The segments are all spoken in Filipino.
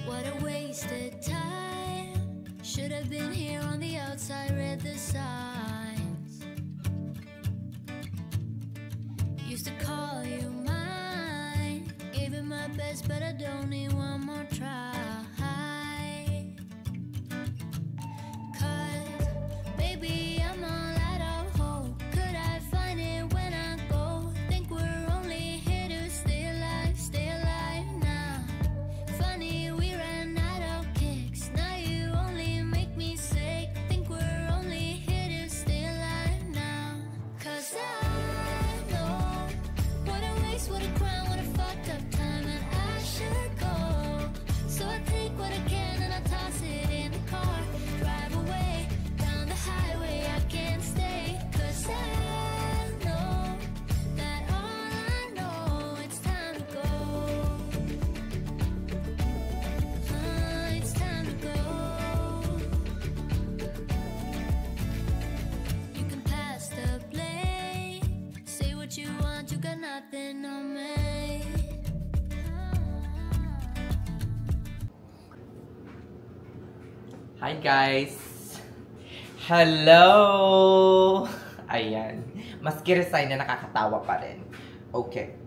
What a wasted time. Should have been here on the outside, read the signs. Used to call you mine. Gave it my best, but I don't need one more try. Cause, baby, I'm all out of hope. Could I find it when I go? Think we're only here to stay alive now. Funny, we ran out of kicks. Now you only make me sick. Think we're only here to stay alive now. Cause I know what a waste, what a crime, what a fucked up time, and I should go. So I take what I can and I toss it in the car. Drive away down the highway, I can't stay. Cause I know that all I know, it's time to go. It's time to go. You can pass the blame. Say what you want, you got nothing on me. Hi guys! Hello! Ayan. Maski resign na nakakatawa pa rin. Okay.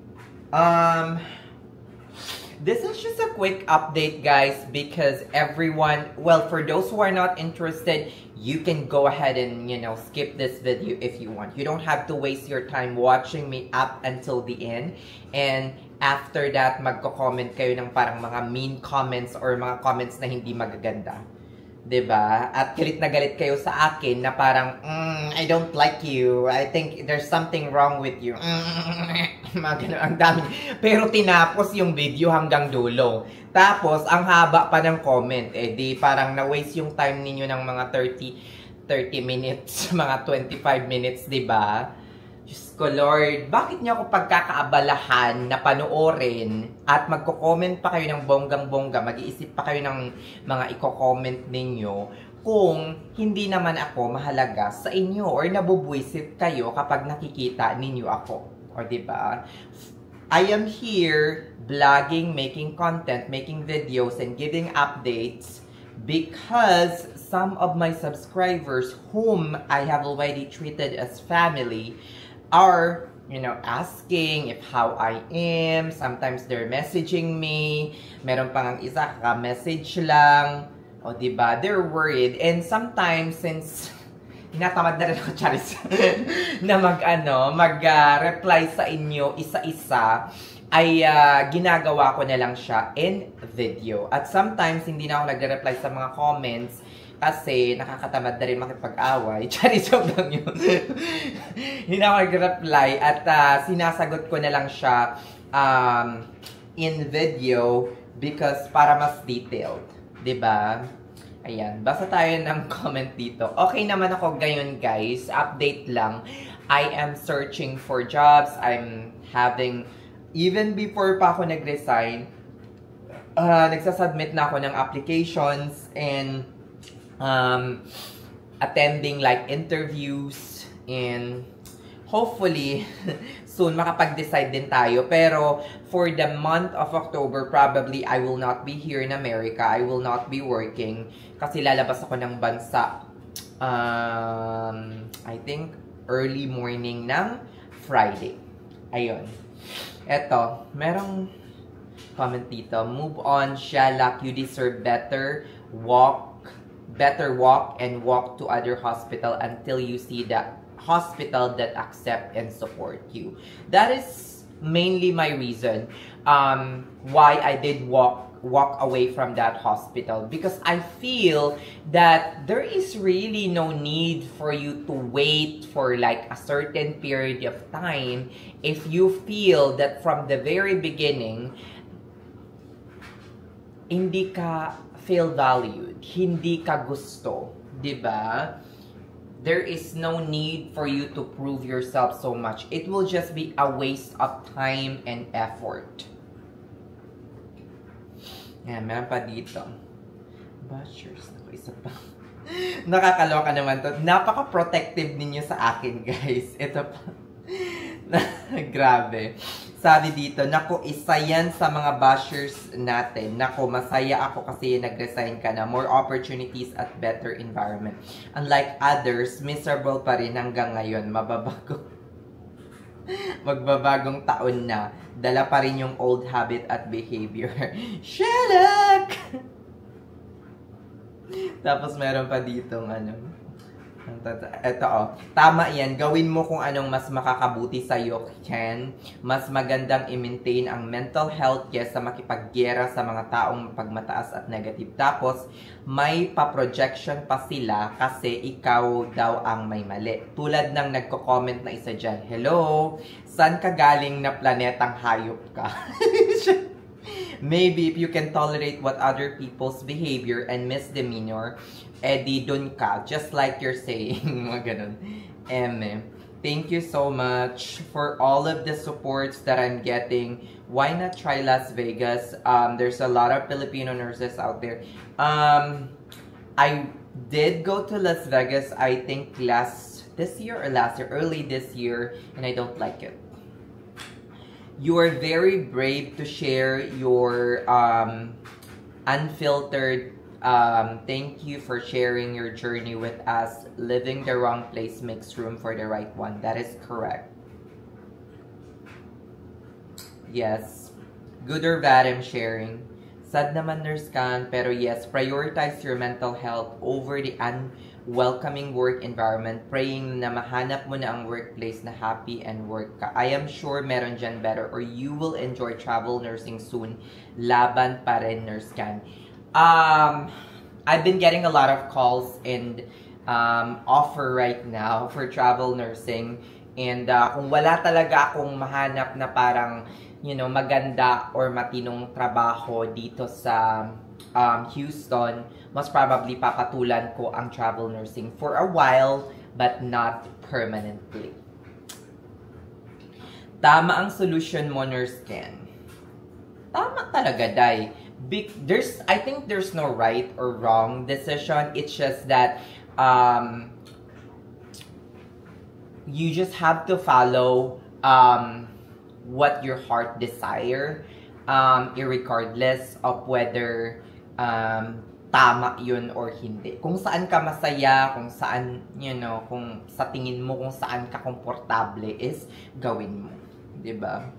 This is just a quick update guys because everyone, well, for those who are not interested, you can go ahead and, you know, skip this video if you want. You don't have to waste your time watching me up until the end. And after that, magko-comment kayo ng parang mga mean comments or mga comments na hindi magaganda. 'Di ba? At galit na galit kayo sa akin na parang, I don't like you. I think there's something wrong with you. Mga ganun, ang dami. Pero tinapos yung video hanggang dulo. Tapos, ang haba pa ng comment. Eh, di parang na-waste yung time ninyo ng mga 30 minutes, mga 25 minutes, 'di ba? Diyos ko, Lord, bakit niyo ako pagkakaabalahan na panoorin at magko-comment pa kayo ng bonggang-bongga, mag-iisip pa kayo ng mga i-comment ninyo kung hindi naman ako mahalaga sa inyo or nabubwisit kayo kapag nakikita ninyo ako. O diba? I am here vlogging, making content, making videos, and giving updates because some of my subscribers whom I have already treated as family are, you know, asking if how I am. Sometimes they're messaging me. Meron pang ang isa, ka-message lang. O, diba? They're worried. And sometimes, since natamad na rin ako, Charis, na mag-reply sa inyo isa-isa, ay ginagawa ko na lang siya in video. At sometimes, hindi na ako nagre-reply sa mga comments kasi nakakatamad na rin makipag-away. Charis, lang yun. Hindi na ako nag-reply at sinasagot ko na lang siya in video because para mas detailed. 'Di ba? Ayan. Basta tayo ng comment dito. Okay naman ako ngayon, guys. Update lang. I am searching for jobs. I'm having, even before pa ako nag-resign, nagsasubmit na ako ng applications and attending like interviews, and hopefully soon makapag-decide din tayo. Pero for the month of October, probably I will not be here in America. I will not be working kasi lalabas ako ng bansa I think early morning ng Friday. Ayun. Eto, merong comment dito. Move on, Shalak. You deserve better. Better walk and walk to other hospital until you see the hospital that accept and support you. That is mainly my reason why I did walk away from that hospital, because I feel that there is really no need for you to wait for like a certain period of time if you feel that from the very beginning hindi ka feel valued, hindi ka gusto, 'di ba? There is no need for you to prove yourself so much. It will just be a waste of time and effort. Yan, meron pa dito. Bashers. Isa pa. Nakakaloka naman to. Napaka-protective ninyo sa akin, guys. Ito pa. Grabe. Sabi dito, naku, isa yan sa mga bashers natin. Naku, masaya ako kasi nag-resign ka na. More opportunities at better environment. Unlike others, miserable pa rin hanggang ngayon. Magbabagong taon na. Dala pa rin yung old habit at behavior. Sherlock! Tapos meron pa ditong Ito tama yan. Gawin mo kung anong mas makakabuti sa'yo, Ken. Mas magandang i-maintain ang mental health kesa makipaggera sa mga taong pagmataas at negative. Tapos, may pa-projection pa sila kasi ikaw daw ang may mali. Tulad ng nagko-comment na isa dyan, hello, saan ka galing na planetang hayop ka? Maybe if you can tolerate what other people's behavior and misdemeanor, edi dun ka, just like you're saying, mga ganun. Thank you so much for all of the supports that I'm getting. Why not try Las Vegas? There's a lot of Filipino nurses out there. I did go to Las Vegas, I think this year or last year, early this year, and I don't like it. You are very brave to share your unfiltered. Thank you for sharing your journey with us. Living the wrong place makes room for the right one. That is correct. Yes. Good or bad, I'm sharing. Sad naman, Nurse Khan, pero yes, prioritize your mental health over the unwelcoming work environment, praying na mahanap mo na ang workplace na happy and work ka. I am sure meron dyan better or you will enjoy travel nursing soon. Laban pa rin, Nurse Khan. I've been getting a lot of calls and offer right now for travel nursing. And kung wala talaga akong mahanap na parang, you know, maganda or matinong trabaho dito sa Houston, most probably papatulan ko ang travel nursing for a while, but not permanently. Tama ang solution mo, Nurse Ken. Tama talaga, Day. I think there's no right or wrong decision. It's just that you just have to follow what your heart desire, irregardless of whether tama yun or hindi. Kung saan ka masaya, kung saan, you know, kung sa tingin mo kung saan ka komportable is gawin mo. Diba?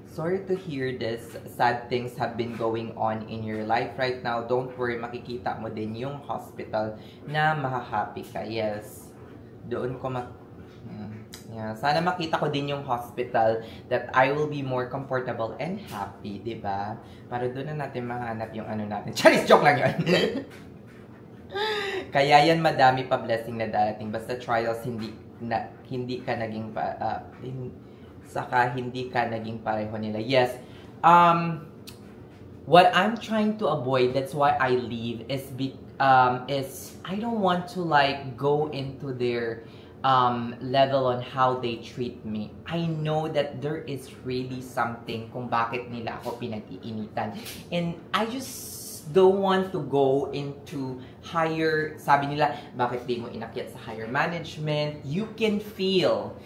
Sorry to hear this. Sad things have been going on in your life right now. Don't worry, makikita mo din yung hospital na mahahappy ka. Yes. Doon ko yeah. Sana makita ko din yung hospital that I will be more comfortable and happy, di ba? Para doon na natin mahanap yung ano natin. Charis, joke lang yun! Kaya yan madami pa blessing na darating. Basta trials, hindi ka naging hindi ka naging pareho nila. Yes. What I'm trying to avoid, that's why I leave, is I don't want to like go into their level on how they treat me. I know that there is really something kung bakit nila ako pinag-iinitan. And I just don't want to go into higher, sabi nila, bakit di mo inakyat sa higher management? You can feel,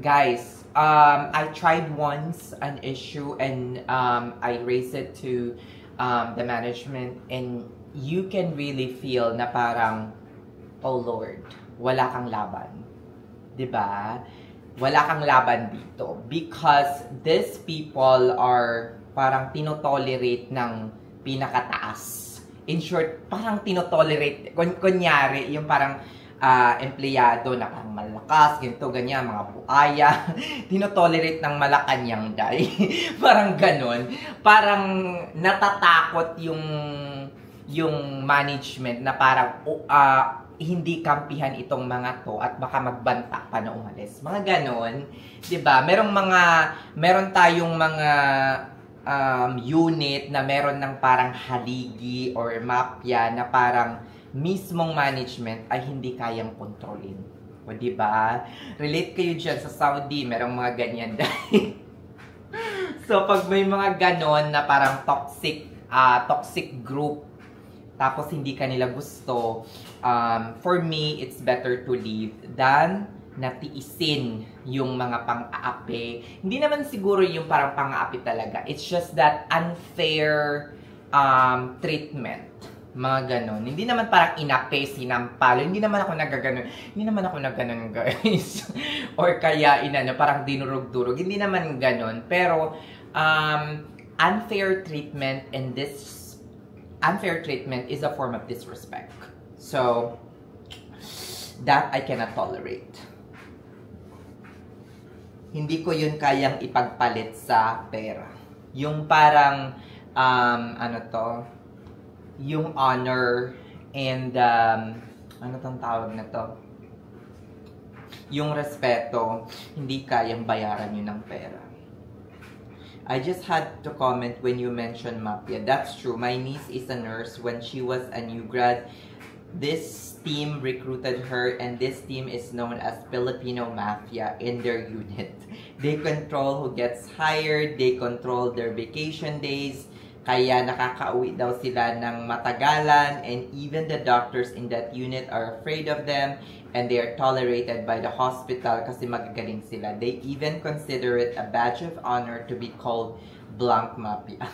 guys, I tried once an issue and I raised it to the management and you can really feel na parang, oh Lord, wala kang laban. Diba? Wala kang laban dito. Because these people are parang tinotolerate ng pinakataas. In short, parang tinotolerate. Kunyari, yung parang empleyado na parang malakas, ganito, ganyan, mga buaya. Tinotolerate ng Malacanang day. Parang ganun. Parang natatakot yung management na parang hindi kampihan itong mga to at baka magbanta pa na umalis. Mga ganon. 'Di ba? Meron tayong mga unit na meron ng parang haligi or mafia na parang mismong management ay hindi kayang kontrolin. O 'di ba? Relate kayo diyan sa Saudi, merong mga ganyan dahil. So pag may mga ganon na parang toxic group tapos hindi ka nila gusto, for me, it's better to leave than natiisin yung mga pang-aapi. Hindi naman siguro yung parang pang-aapi talaga. It's just that unfair treatment. Mga ganon. Hindi naman parang inape, sinampalo. Hindi naman ako nagaganon. Hindi naman ako nagganon, guys. Or kaya parang dinurog-durog. Hindi naman ganon. Pero, unfair treatment, and this unfair treatment is a form of disrespect. So, that I cannot tolerate. Hindi ko yun kayang ipagpalit sa pera. Yung parang, yung honor and, ano tong tawag na to? Yung respeto, hindi kayang bayaran yun ng pera. I just had to comment when you mentioned Mafia. That's true. My niece is a nurse. When she was a new grad, this team recruited her, and this team is known as Filipino Mafia in their unit. They control who gets hired, they control their vacation days, kaya nakakauwi daw sila ng matagalan, and even the doctors in that unit are afraid of them, and they are tolerated by the hospital kasi magagaling sila. They even consider it a badge of honor to be called Blanc Mafia.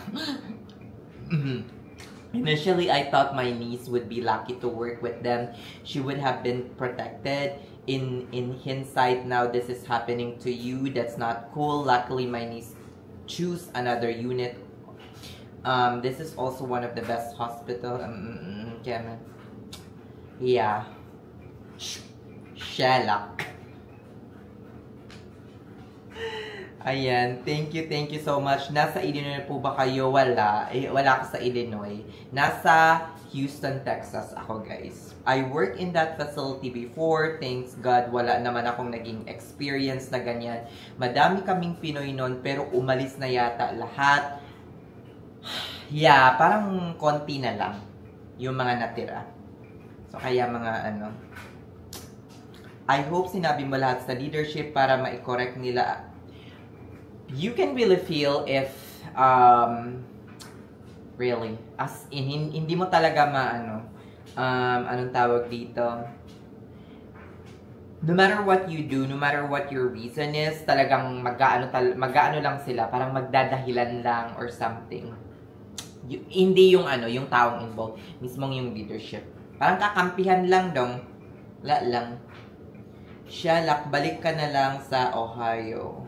Initially, I thought my niece would be lucky to work with them. She would have been protected. In hindsight, now this is happening to you. That's not cool. Luckily, my niece choose another unit. This is also one of the best hospital. Yeah. Shelak. Ayan, thank you so much. Nasa Illinois po ba kayo? Wala. Wala ako sa Illinois. Nasa Houston, Texas ako, guys. I worked in that facility before. Thanks God, wala naman akong naging experience na ganyan. Madami kaming Pinoy nun, pero umalis na yata lahat. Yeah, parang konti na lang yung mga natira. So, kaya mga I hope sinabi mo lahat sa leadership para ma-correct nila. You can really feel if, really, as in, hindi mo talaga anong tawag dito? No matter what you do, no matter what your reason is, talagang mag-aano lang sila, parang magdadahilan lang or something. Hindi yung yung taong involved, mismong yung leadership. Parang kakampihan lang dong. Wala lang. Shalak, balik ka na lang sa Ohio.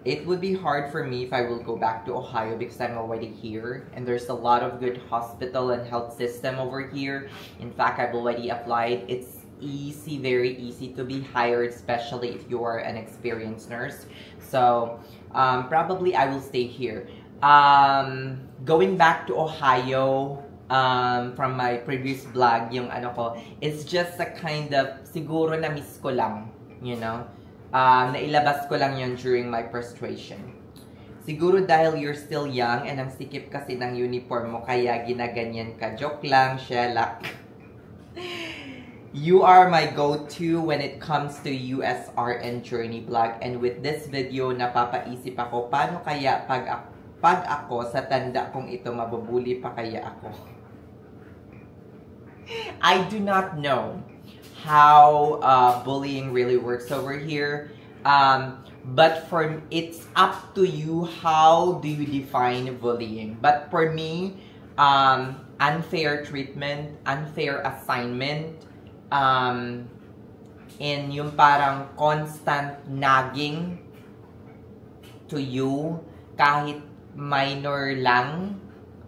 It would be hard for me if I will go back to Ohio because I'm already here. And there's a lot of good hospital and health system over here. In fact, I've already applied. It's easy, very easy to be hired, especially if you are an experienced nurse. So, probably I will stay here. Going back to Ohio, from my previous vlog, yung it's just a kind of, siguro na-miss ko lang, you know? Nailabas ko lang yun during my frustration. Siguro dahil you're still young and ang sikip kasi ng uniform mo, kaya ginaganyan ka. Joke lang, Shelak. You are my go-to when it comes to USRN journey vlog. And with this video, napapaisip ako, paano kaya pag ako sa tanda kong ito, mabubuli pa kaya ako? I do not know how bullying really works over here. But it's up to you, how do you define bullying? But for me, unfair treatment, unfair assignment, and yung parang constant nagging to you, kahit minor lang,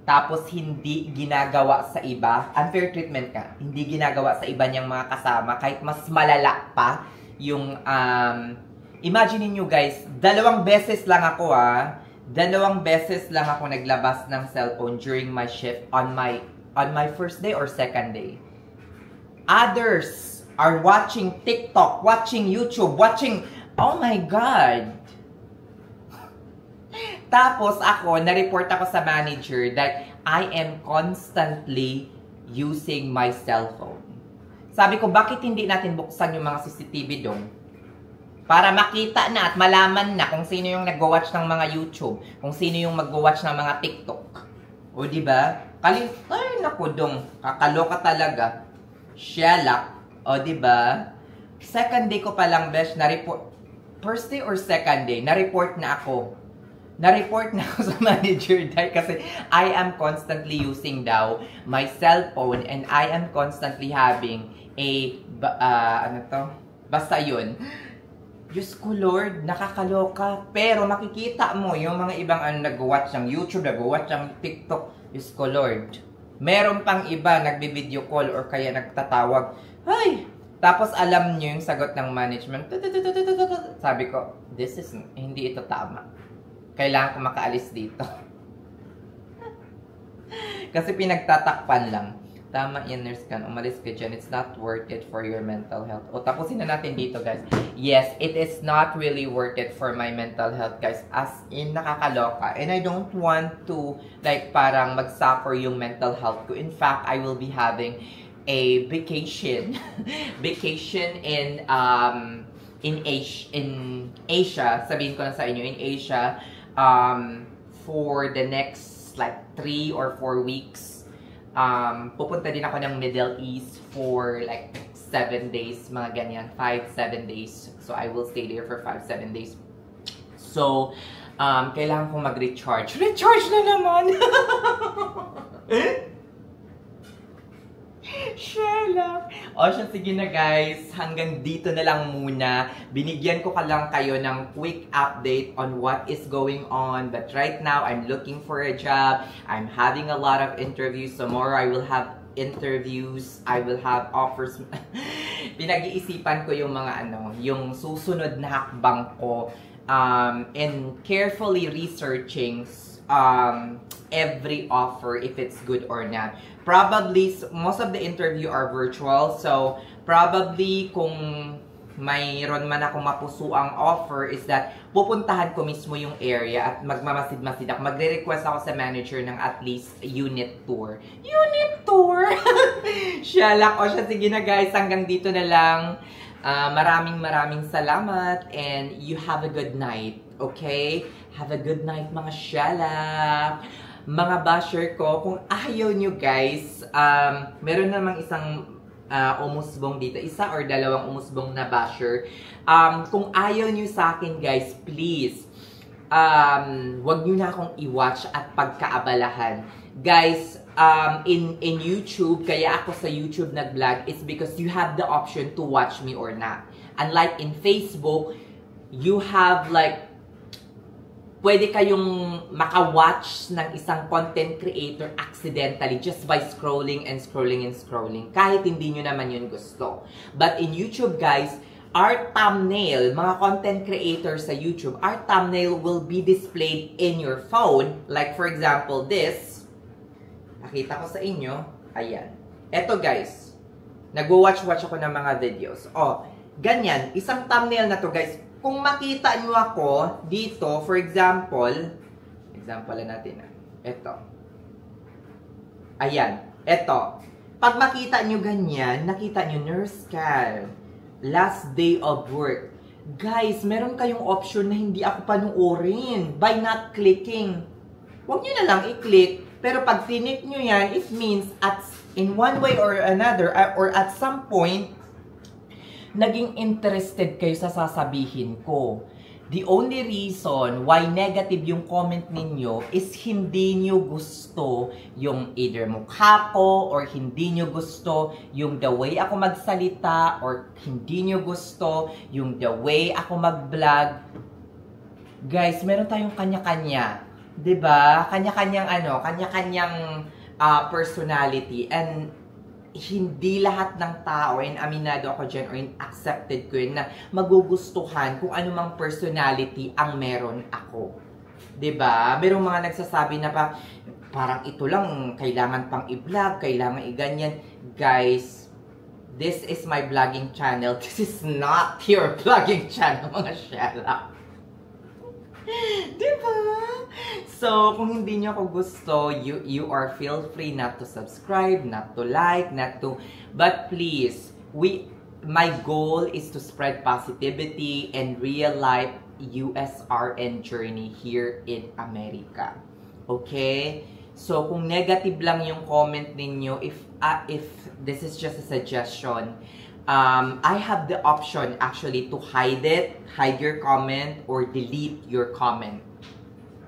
tapos hindi ginagawa sa iba, unfair treatment ka, hindi ginagawa sa iba niyang mga kasama, kahit mas malala pa yung, imagine niyo guys, 2 beses lang ako naglabas ng cellphone during my shift on my first day or second day. Others are watching TikTok, watching YouTube, watching, oh my God! Tapos ako, na-report ako sa manager that I am constantly using my cellphone. Sabi ko, bakit hindi natin buksan yung mga CCTV doon? Para makita na at malaman na kung sino yung nag-watch ng mga YouTube, kung sino yung mag-watch ng mga TikTok. O diba? Ay naku dong, kakaloka talaga. Shelak. O, diba? Second day ko pa lang, besh, na-report. First day or second day, na-report na ako. Na-report na ako sa manager dahil kasi I am constantly using daw my cellphone and I am constantly having a, basta yun. Diyos ko Lord, nakakaloka. Pero makikita mo yung mga ibang nag-watch ng YouTube, nag-watch ng TikTok. Diyos ko Lord. Meron pang iba nagbi-video call or kaya nagtatawag. Ay! Tapos alam nyo yung sagot ng management. Sabi ko, hindi ito tama. Kailangan ko makaalis dito. Kasi pinagtatakpan lang. Tama yan, nurse kan. Umalis ka dyan. It's not worth it for your mental health. O, tapusin na natin dito, guys. Yes, it is not really worth it for my mental health, guys. As in, nakakaloka. And I don't want to, like, parang mag-suffer yung mental health ko. In fact, I will be having a vacation. Vacation in Asia. Sabihin ko na sa inyo, in Asia, for the next, like, 3 or 4 weeks. Pupunta din ako ng Middle East for like 7 days, mga ganyan, 5-7 days. So, I will stay there for 5-7 days. So, kailangan kong mag-recharge. Recharge na naman! Sherlock! O siya, sige na guys. Hanggang dito na lang muna. Binigyan ko ka lang kayo ng quick update on what is going on. But right now, I'm looking for a job. I'm having a lot of interviews. Tomorrow, I will have interviews. I will have offers. Pinag-iisipan ko yung mga yung susunod na hakbang ko. And carefully researching every offer if it's good or not. Probably, most of the interview are virtual. So, probably, kung mayroon man akong mapusuang offer is that pupuntahan ko mismo yung area at magmamasid-masid ako. Magre-request ako sa manager ng at least unit tour. Unit tour! Shalak. O siya, sige na guys. Hanggang dito na lang. Maraming salamat and you have a good night. Okay? Have a good night mga shalak. Mga basher ko, kung ayaw nyo guys, meron namang isang umusbong dito, isa or dalawang umusbong na basher. Kung ayaw nyo sa akin guys, please, wag nyo na akong i-watch at pagkaabalahan. Guys, in YouTube, kaya ako sa YouTube nag-vlog, is because you have the option to watch me or not. Unlike in Facebook, you have like, pwede kayong maka-watch ng isang content creator accidentally just by scrolling and scrolling and scrolling. Kahit hindi nyo naman yun gusto. But in YouTube, guys, our thumbnail, mga content creators sa YouTube, our thumbnail will be displayed in your phone. Like, for example, this. Nakita ko sa inyo. Ayan. Eto, guys. Nag-watch-watch ako ng mga videos. Oh, ganyan. Isang thumbnail na to, guys. Kung makita nyo ako dito, for example natin ito. Ayan, ito. Pag makita nyo ganyan, nakita nyo Nurse Cal, last day of work. Guys, meron kayong option na hindi ako panuorin by not clicking. Huwag nyo na lang i-click, pero pag click nyo yan, it means in one way or another, or at some point, naging interested kayo sa sasabihin ko. The only reason why negative yung comment ninyo is hindi nyo gusto yung either mukha ko or hindi nyo gusto yung the way ako magsalita or hindi nyo gusto yung the way ako mag-vlog. Guys, meron tayong kanya-kanya. 'Di ba? Kanya-kanyang kanya-kanyang personality, and hindi lahat ng tao, and aminado ako dyan, or accepted ko yun, na magugustuhan kung anumang personality ang meron ako. 'Di ba? Merong mga nagsasabi na parang ito lang, kailangan pang i-vlog, kailangan i-ganyan. Guys, this is my vlogging channel. This is not your vlogging channel, mga shalak. 'Di ba? So, kung hindi nyo ako gusto, you are feel free not to subscribe, not to like, but please, my goal is to spread positivity and real life USRN journey here in America. Okay? So, kung negative lang yung comment ninyo, if this is just a suggestion, I have the option actually to hide your comment, or delete your comment.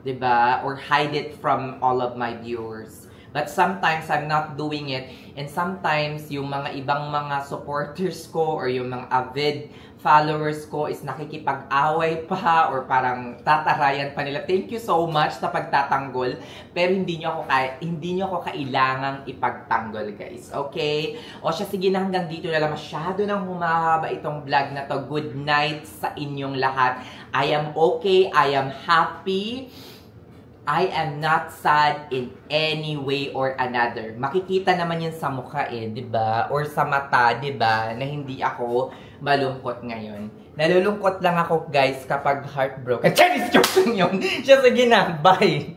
Diba? Or hide it from all of my viewers. But sometimes I'm not doing it, and sometimes yung mga ibang mga supporters ko or yung mga avid followers ko is nakikipag-away pa or parang tatarayan pa nila. Thank you so much sa pagtatanggol, pero hindi nyo ako kailangang ipagtanggol, guys. Okay? O siya, sige na, hanggang dito na lang. Masyado nang humahaba itong vlog na to. Good night sa inyong lahat. I am okay. I am happy. I am not sad in any way or another. Makikita naman yan sa mukha diba? Or sa mata, diba? Na hindi ako malungkot ngayon. Nalulungkot lang ako, guys, kapag heartbroken. Chinese joke lang yun. Siya, sige na. Bye!